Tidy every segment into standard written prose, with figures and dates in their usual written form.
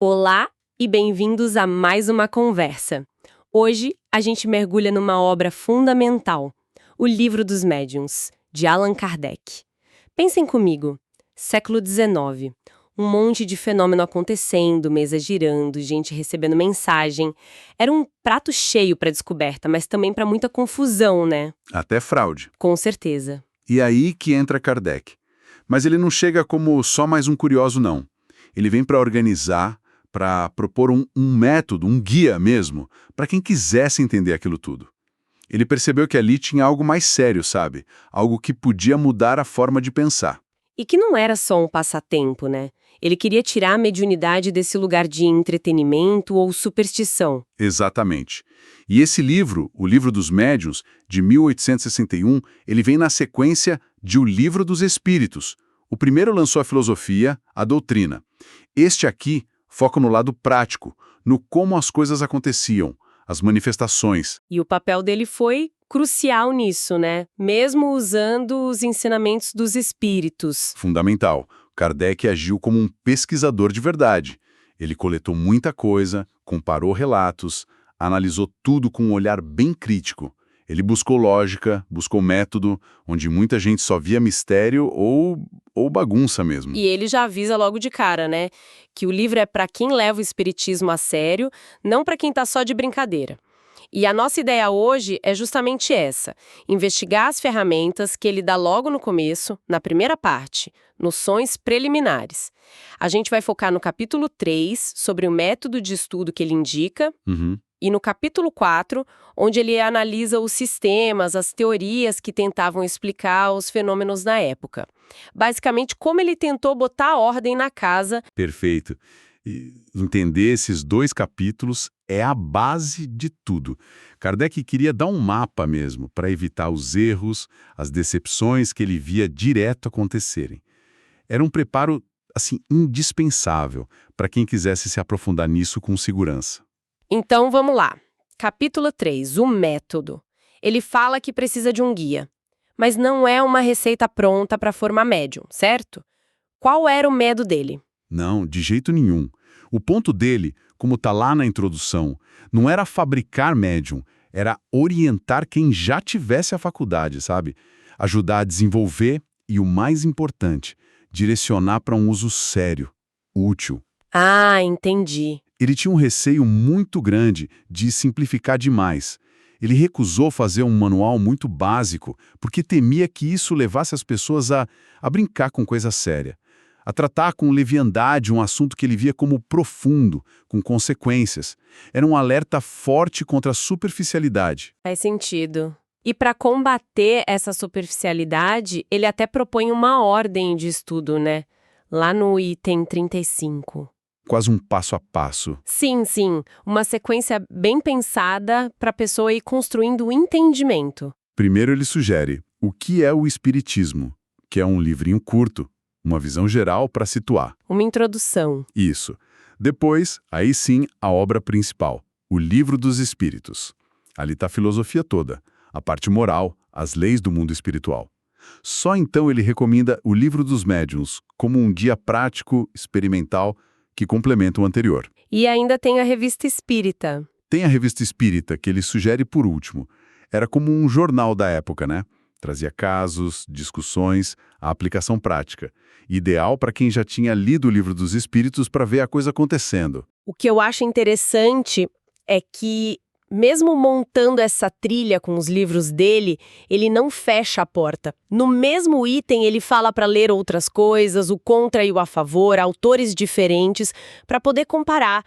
Olá e bem-vindos a mais uma conversa. Hoje a gente mergulha numa obra fundamental, O Livro dos Médiuns, de Allan Kardec. Pensem comigo, século XIX, um monte de fenômeno acontecendo, mesa girando, gente recebendo mensagem. Era um prato cheio para descoberta, mas também para muita confusão, né? Até fraude. Com certeza. E aí que entra Kardec. Mas ele não chega como só mais um curioso, não. Ele vem para organizar, para propor um método, um guia mesmo, para quem quisesse entender aquilo tudo. Ele percebeu que ali tinha algo mais sério, sabe? Algo que podia mudar a forma de pensar. E que não era só um passatempo, né? Ele queria tirar a mediunidade desse lugar de entretenimento ou superstição. Exatamente. E esse livro, O Livro dos Médiuns, de 1861, ele vem na sequência de O Livro dos Espíritos. O primeiro lançou a filosofia, a doutrina. Este aqui foca no lado prático, no como as coisas aconteciam, as manifestações. E o papel dele foi crucial nisso, né? Mesmo usando os ensinamentos dos espíritos. Fundamental. Kardec agiu como um pesquisador de verdade. Ele coletou muita coisa, comparou relatos, analisou tudo com um olhar bem crítico. Ele buscou lógica, buscou método, onde muita gente só via mistério ou bagunça mesmo. E ele já avisa logo de cara, né? Que o livro é para quem leva o espiritismo a sério, não para quem tá só de brincadeira. E a nossa ideia hoje é justamente essa: investigar as ferramentas que ele dá logo no começo, na primeira parte, noções preliminares. A gente vai focar no capítulo 3, sobre o método de estudo que ele indica, e no capítulo 4, onde ele analisa os sistemas, as teorias que tentavam explicar os fenômenos na época. Basicamente, como ele tentou botar ordem na casa. Perfeito. E entender esses dois capítulos é a base de tudo. Kardec queria dar um mapa mesmo, para evitar os erros, as decepções que ele via direto acontecerem. Era um preparo, assim, indispensável para quem quisesse se aprofundar nisso com segurança. Então, vamos lá. Capítulo 3, o método. Ele fala que precisa de um guia, mas não é uma receita pronta para formar médium, certo? Qual era o medo dele? Não, de jeito nenhum. O ponto dele, como está lá na introdução, não era fabricar médium, era orientar quem já tivesse a faculdade, sabe? Ajudar a desenvolver e, o mais importante, direcionar para um uso sério, útil. Ah, entendi. Ele tinha um receio muito grande de simplificar demais. Ele recusou fazer um manual muito básico porque temia que isso levasse as pessoas a brincar com coisa séria, a tratar com leviandade um assunto que ele via como profundo, com consequências. Era um alerta forte contra a superficialidade. Faz sentido. E para combater essa superficialidade, ele até propõe uma ordem de estudo, né? Lá no item 35. Quase um passo a passo. Sim, sim. Uma sequência bem pensada para a pessoa ir construindo o entendimento. Primeiro ele sugere o que é o Espiritismo, que é um livrinho curto, uma visão geral para situar. Uma introdução. Isso. Depois, aí sim, a obra principal, o Livro dos Espíritos. Ali está a filosofia toda, a parte moral, as leis do mundo espiritual. Só então ele recomenda o Livro dos Médiuns como um guia prático, experimental, que complementa o anterior. E ainda tem a Revista Espírita. Tem a Revista Espírita, que ele sugere por último. Era como um jornal da época, né? Trazia casos, discussões, a aplicação prática. Ideal para quem já tinha lido o Livro dos Espíritos para ver a coisa acontecendo. O que eu acho interessante é que, mesmo montando essa trilha com os livros dele, ele não fecha a porta. No mesmo item, ele fala para ler outras coisas, o contra e o a favor, autores diferentes, para poder comparar.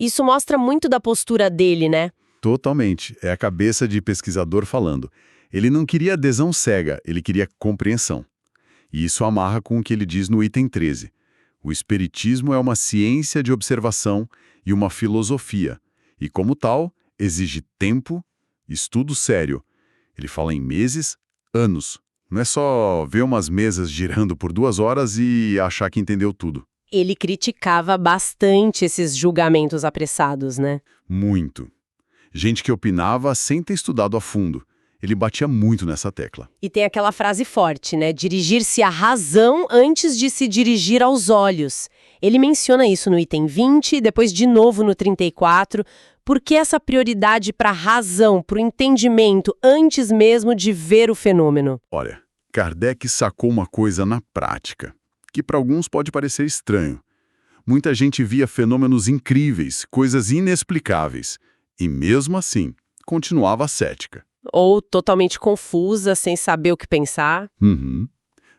Isso mostra muito da postura dele, né? Totalmente. É a cabeça de pesquisador falando. Ele não queria adesão cega, ele queria compreensão. E isso amarra com o que ele diz no item 13. O espiritismo é uma ciência de observação e uma filosofia. E, como tal, exige tempo, estudo sério. Ele fala em meses, anos. Não é só ver umas mesas girando por 2 horas e achar que entendeu tudo. Ele criticava bastante esses julgamentos apressados, né? Muito. Gente que opinava sem ter estudado a fundo. Ele batia muito nessa tecla. E tem aquela frase forte, né? Dirigir-se à razão antes de se dirigir aos olhos. Ele menciona isso no item 20 e depois de novo no 34. Por que essa prioridade para a razão, para o entendimento, antes mesmo de ver o fenômeno? Olha, Kardec sacou uma coisa na prática, que para alguns pode parecer estranho. Muita gente via fenômenos incríveis, coisas inexplicáveis, e mesmo assim, continuava cética. Ou totalmente confusa, sem saber o que pensar? Uhum.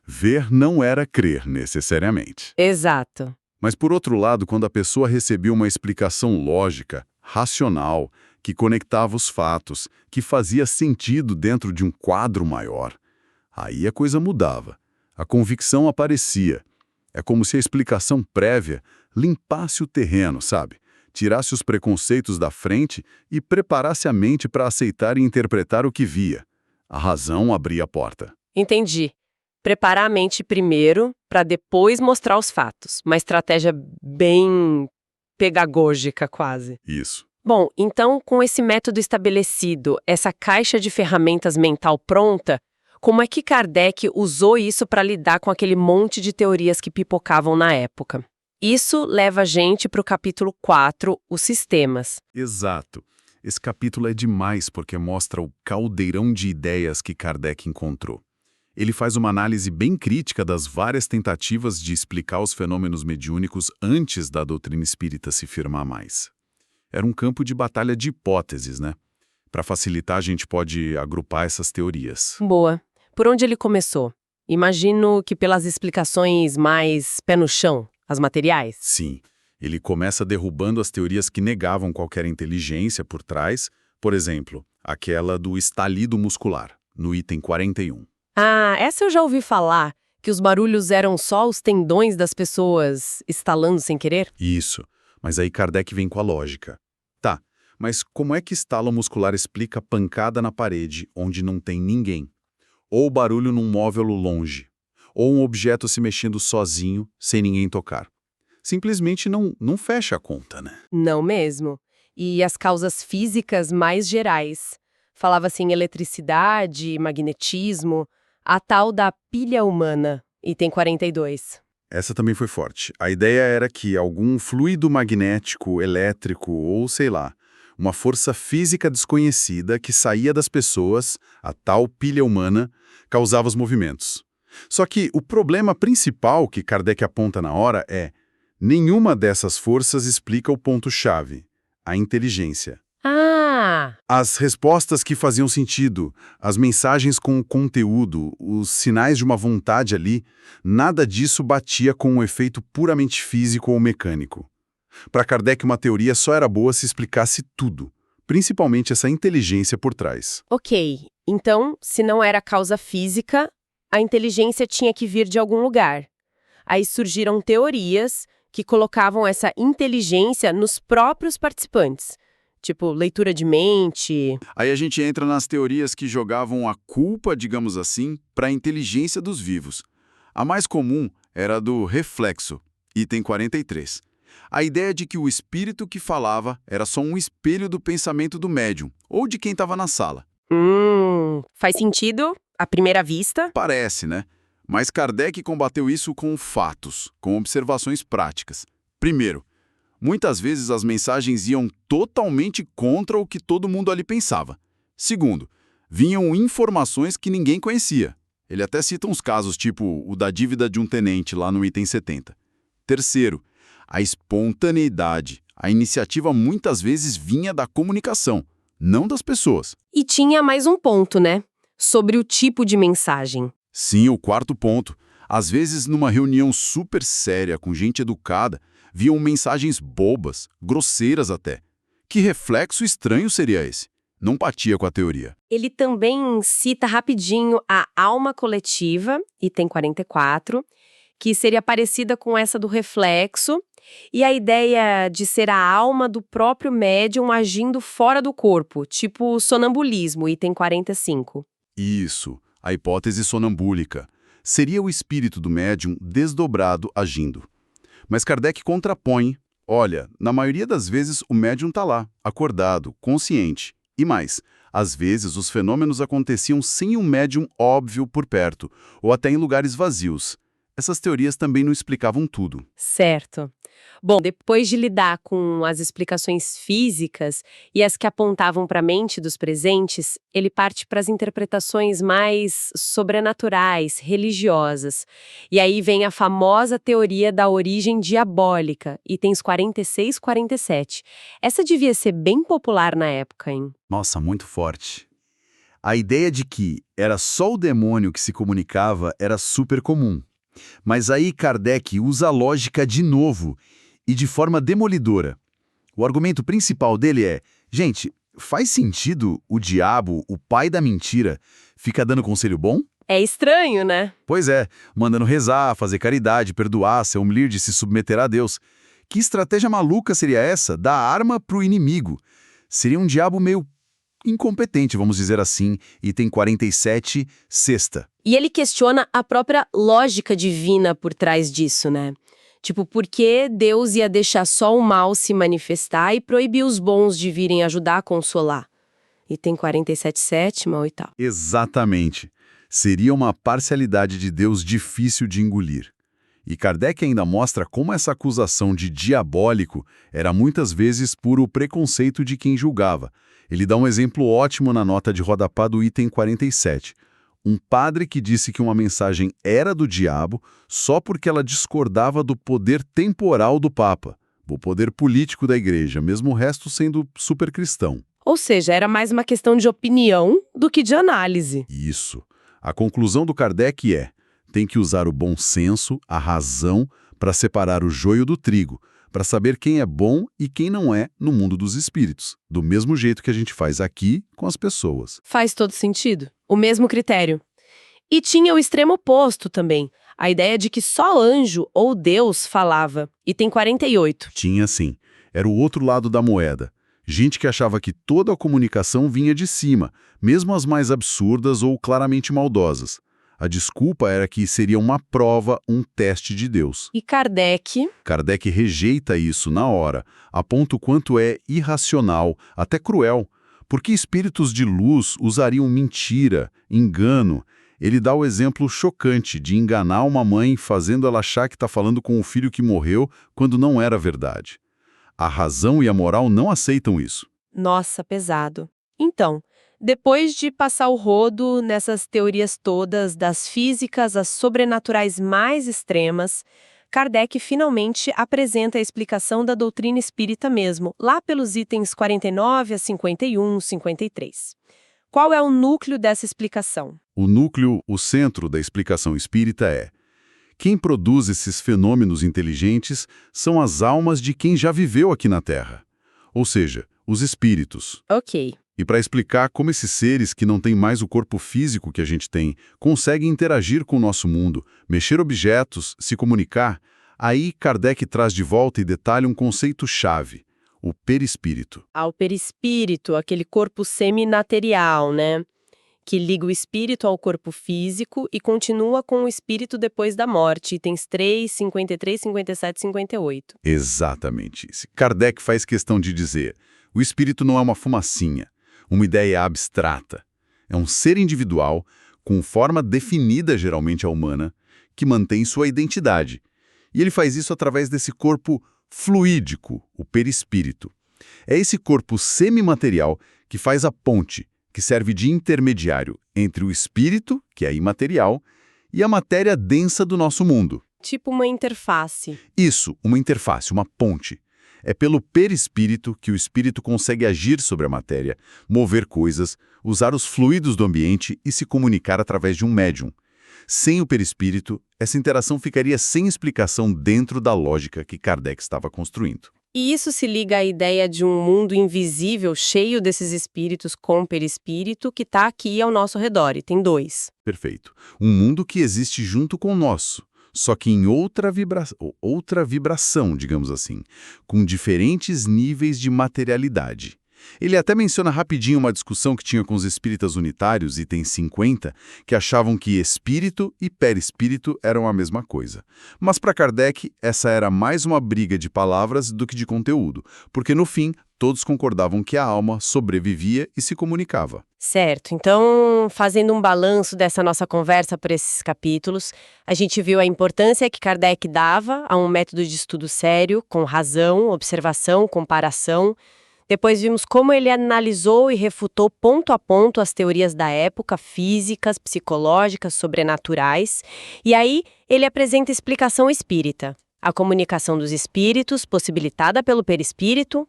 Ver não era crer, necessariamente. Exato. Mas, por outro lado, quando a pessoa recebia uma explicação lógica, racional, que conectava os fatos, que fazia sentido dentro de um quadro maior, aí a coisa mudava. A convicção aparecia. É como se a explicação prévia limpasse o terreno, sabe? Tirasse os preconceitos da frente e preparasse a mente para aceitar e interpretar o que via. A razão abria a porta. Entendi. Preparar a mente primeiro, para depois mostrar os fatos. Uma estratégia bem pedagógica, quase. Isso. Bom, então, com esse método estabelecido, essa caixa de ferramentas mental pronta, como é que Kardec usou isso para lidar com aquele monte de teorias que pipocavam na época? Isso leva a gente para o capítulo 4, os sistemas. Exato. Esse capítulo é demais porque mostra o caldeirão de ideias que Kardec encontrou. Ele faz uma análise bem crítica das várias tentativas de explicar os fenômenos mediúnicos antes da doutrina espírita se firmar mais. Era um campo de batalha de hipóteses, né? Para facilitar, a gente pode agrupar essas teorias. Boa. Por onde ele começou? Imagino que pelas explicações mais pé no chão, as materiais. Sim, ele começa derrubando as teorias que negavam qualquer inteligência por trás, por exemplo, aquela do estalido muscular, no item 41. Ah, essa eu já ouvi falar, que os barulhos eram só os tendões das pessoas estalando sem querer? Isso, mas aí Kardec vem com a lógica. Tá, mas como é que estalo muscular explica pancada na parede onde não tem ninguém? Ou barulho num móvel longe? Ou um objeto se mexendo sozinho, sem ninguém tocar? Simplesmente não fecha a conta, né? Não mesmo. E as causas físicas mais gerais? Falava-se em eletricidade, magnetismo, a tal da pilha humana, item 42. Essa também foi forte. A ideia era que algum fluido magnético, elétrico ou, sei lá, uma força física desconhecida que saía das pessoas, a tal pilha humana, causava os movimentos. Só que o problema principal que Kardec aponta na hora é: nenhuma dessas forças explica o ponto-chave, a inteligência. Ah! As respostas que faziam sentido, as mensagens com conteúdo, os sinais de uma vontade ali, nada disso batia com um efeito puramente físico ou mecânico. Para Kardec, uma teoria só era boa se explicasse tudo, principalmente essa inteligência por trás. Ok, então, se não era causa física, a inteligência tinha que vir de algum lugar. Aí surgiram teorias que colocavam essa inteligência nos próprios participantes. Tipo, leitura de mente. Aí a gente entra nas teorias que jogavam a culpa, digamos assim, para a inteligência dos vivos. A mais comum era a do reflexo, item 43. A ideia de que o espírito que falava era só um espelho do pensamento do médium, ou de quem estava na sala. Faz sentido à primeira vista? Parece, né? Mas Kardec combateu isso com fatos, com observações práticas. Primeiro, muitas vezes as mensagens iam totalmente contra o que todo mundo ali pensava. Segundo, vinham informações que ninguém conhecia. Ele até cita uns casos, tipo o da dívida de um tenente, lá no item 70. Terceiro, a espontaneidade. A iniciativa muitas vezes vinha da comunicação, não das pessoas. E tinha mais um ponto, né? Sobre o tipo de mensagem. Sim, o quarto ponto. Às vezes, numa reunião super séria, com gente educada, viam mensagens bobas, grosseiras até. Que reflexo estranho seria esse? Não batia com a teoria. Ele também cita rapidinho a alma coletiva, item 44, que seria parecida com essa do reflexo, e a ideia de ser a alma do próprio médium agindo fora do corpo, tipo sonambulismo, item 45. Isso, a hipótese sonambúlica. Seria o espírito do médium desdobrado agindo. Mas Kardec contrapõe. Olha, na maioria das vezes o médium está lá, acordado, consciente. E mais, às vezes os fenômenos aconteciam sem um médium óbvio por perto, ou até em lugares vazios. essas teorias também não explicavam tudo. Certo. Bom, depois de lidar com as explicações físicas e as que apontavam para a mente dos presentes, ele parte para as interpretações mais sobrenaturais, religiosas. E aí vem a famosa teoria da origem diabólica, itens 46 e 47. Essa devia ser bem popular na época, hein? Nossa, muito forte. A ideia de que era só o demônio que se comunicava era super comum. Mas aí Kardec usa a lógica de novo e de forma demolidora. O argumento principal dele é: gente, faz sentido o diabo, o pai da mentira, ficar dando conselho bom? É estranho, né? Pois é, mandando rezar, fazer caridade, perdoar, se humilhar de se submeter a Deus. Que estratégia maluca seria essa? Dar arma pro inimigo. Seria um diabo meio incompetente, vamos dizer assim, item 47, sexta. E ele questiona a própria lógica divina por trás disso, né? Tipo, por que Deus ia deixar só o mal se manifestar e proibir os bons de virem ajudar a consolar? Item 47, sétima, oitava. Exatamente. Seria uma parcialidade de Deus difícil de engolir. E Kardec ainda mostra como essa acusação de diabólico era muitas vezes puro preconceito de quem julgava. Ele dá um exemplo ótimo na nota de rodapé do item 47. Um padre que disse que uma mensagem era do diabo só porque ela discordava do poder temporal do Papa, o poder político da Igreja, mesmo o resto sendo super cristão. Ou seja, era mais uma questão de opinião do que de análise. Isso. A conclusão do Kardec é: tem que usar o bom senso, a razão, para separar o joio do trigo, para saber quem é bom e quem não é no mundo dos espíritos, do mesmo jeito que a gente faz aqui com as pessoas. Faz todo sentido. O mesmo critério. E tinha o extremo oposto também, a ideia de que só anjo ou Deus falava. Item 48. Tinha sim. Era o outro lado da moeda. Gente que achava que toda a comunicação vinha de cima, mesmo as mais absurdas ou claramente maldosas. A desculpa era que seria uma prova, um teste de Deus. E Kardec? Kardec rejeita isso na hora, aponta o quanto é irracional, até cruel. Porque espíritos de luz usariam mentira, engano. Ele dá o exemplo chocante de enganar uma mãe fazendo ela achar que está falando com o filho que morreu quando não era verdade. A razão e a moral não aceitam isso. Nossa, pesado. Então, depois de passar o rodo nessas teorias todas, das físicas às sobrenaturais mais extremas, Kardec finalmente apresenta a explicação da doutrina espírita mesmo, lá pelos itens 49 a 51, 53. Qual é o núcleo dessa explicação? O núcleo, o centro da explicação espírita é: quem produz esses fenômenos inteligentes são as almas de quem já viveu aqui na Terra, ou seja, os espíritos. Ok. E para explicar como esses seres que não têm mais o corpo físico que a gente tem, conseguem interagir com o nosso mundo, mexer objetos, se comunicar, aí Kardec traz de volta e detalha um conceito-chave: o perispírito. Ao perispírito, aquele corpo semimaterial, né? Que liga o espírito ao corpo físico e continua com o espírito depois da morte, itens 3, 53, 57 e 58. Exatamente. Kardec faz questão de dizer: o espírito não é uma fumacinha, uma ideia abstrata. É um ser individual, com forma definida geralmente a humana, que mantém sua identidade. E ele faz isso através desse corpo fluídico, o perispírito. É esse corpo semimaterial que faz a ponte, que serve de intermediário entre o espírito, que é imaterial, e a matéria densa do nosso mundo. Tipo uma interface. Isso, uma interface, uma ponte. É pelo perispírito que o espírito consegue agir sobre a matéria, mover coisas, usar os fluidos do ambiente e se comunicar através de um médium. Sem o perispírito, essa interação ficaria sem explicação dentro da lógica que Kardec estava construindo. E isso se liga à ideia de um mundo invisível cheio desses espíritos com perispírito que está aqui ao nosso redor, e tem 2. Perfeito. Um mundo que existe junto com o nosso, só que em outra vibração, digamos assim, com diferentes níveis de materialidade. Ele até menciona rapidinho uma discussão que tinha com os espíritas unitários, item 50, que achavam que espírito e perispírito eram a mesma coisa. Mas para Kardec, essa era mais uma briga de palavras do que de conteúdo, porque no fim, todos concordavam que a alma sobrevivia e se comunicava. Certo, então, fazendo um balanço dessa nossa conversa por esses capítulos, a gente viu a importância que Kardec dava a um método de estudo sério, com razão, observação, comparação. Depois vimos como ele analisou e refutou ponto a ponto as teorias da época, físicas, psicológicas, sobrenaturais. E aí, ele apresenta a explicação espírita, a comunicação dos espíritos, possibilitada pelo perispírito.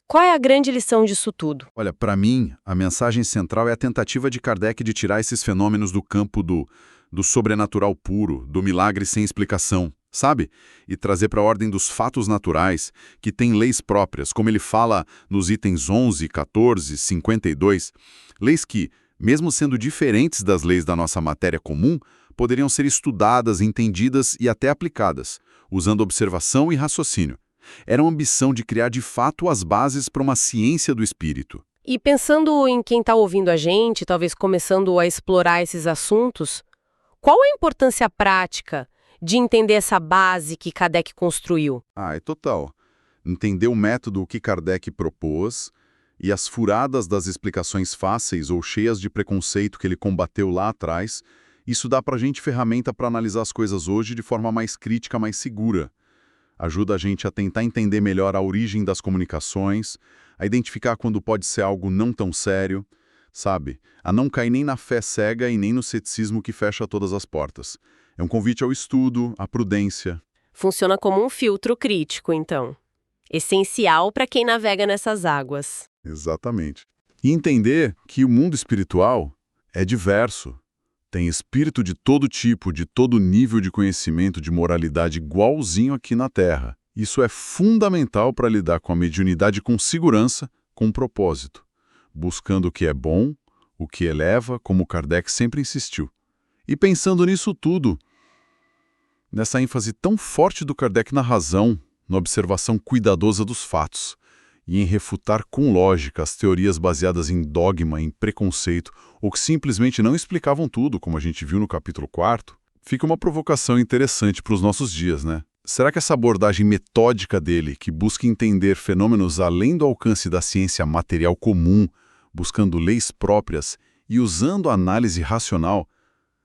Qual é a grande lição disso tudo? Olha, para mim, a mensagem central é a tentativa de Kardec de tirar esses fenômenos do campo do sobrenatural puro, do milagre sem explicação, sabe? E trazer para a ordem dos fatos naturais, que têm leis próprias, como ele fala nos itens 11, 14, 52, leis que, mesmo sendo diferentes das leis da nossa matéria comum, poderiam ser estudadas, entendidas e até aplicadas, usando observação e raciocínio. Era uma ambição de criar de fato as bases para uma ciência do espírito. E pensando em quem está ouvindo a gente, talvez começando a explorar esses assuntos, qual a importância prática de entender essa base que Kardec construiu? É total. Entender o método que Kardec propôs e as furadas das explicações fáceis ou cheias de preconceito que ele combateu lá atrás, isso dá para a gente ferramenta para analisar as coisas hoje de forma mais crítica, mais segura. Ajuda a gente a tentar entender melhor a origem das comunicações, a identificar quando pode ser algo não tão sério, sabe? A não cair nem na fé cega e nem no ceticismo que fecha todas as portas. É um convite ao estudo, à prudência. Funciona como um filtro crítico, então. Essencial para quem navega nessas águas. Exatamente. E entender que o mundo espiritual é diverso. Tem espírito de todo tipo, de todo nível de conhecimento, de moralidade igualzinho aqui na Terra. Isso é fundamental para lidar com a mediunidade com segurança, com propósito, buscando o que é bom, o que eleva, como Kardec sempre insistiu. E pensando nisso tudo, nessa ênfase tão forte do Kardec na razão, na observação cuidadosa dos fatos, e em refutar com lógica as teorias baseadas em dogma, em preconceito, ou que simplesmente não explicavam tudo, como a gente viu no capítulo 4, fica uma provocação interessante para os nossos dias, né? Será que essa abordagem metódica dele, que busca entender fenômenos além do alcance da ciência material comum, buscando leis próprias e usando a análise racional,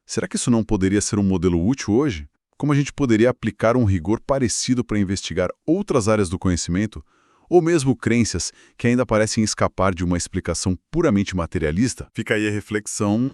será que isso não poderia ser um modelo útil hoje? Como a gente poderia aplicar um rigor parecido para investigar outras áreas do conhecimento, ou mesmo crenças que ainda parecem escapar de uma explicação puramente materialista? Fica aí a reflexão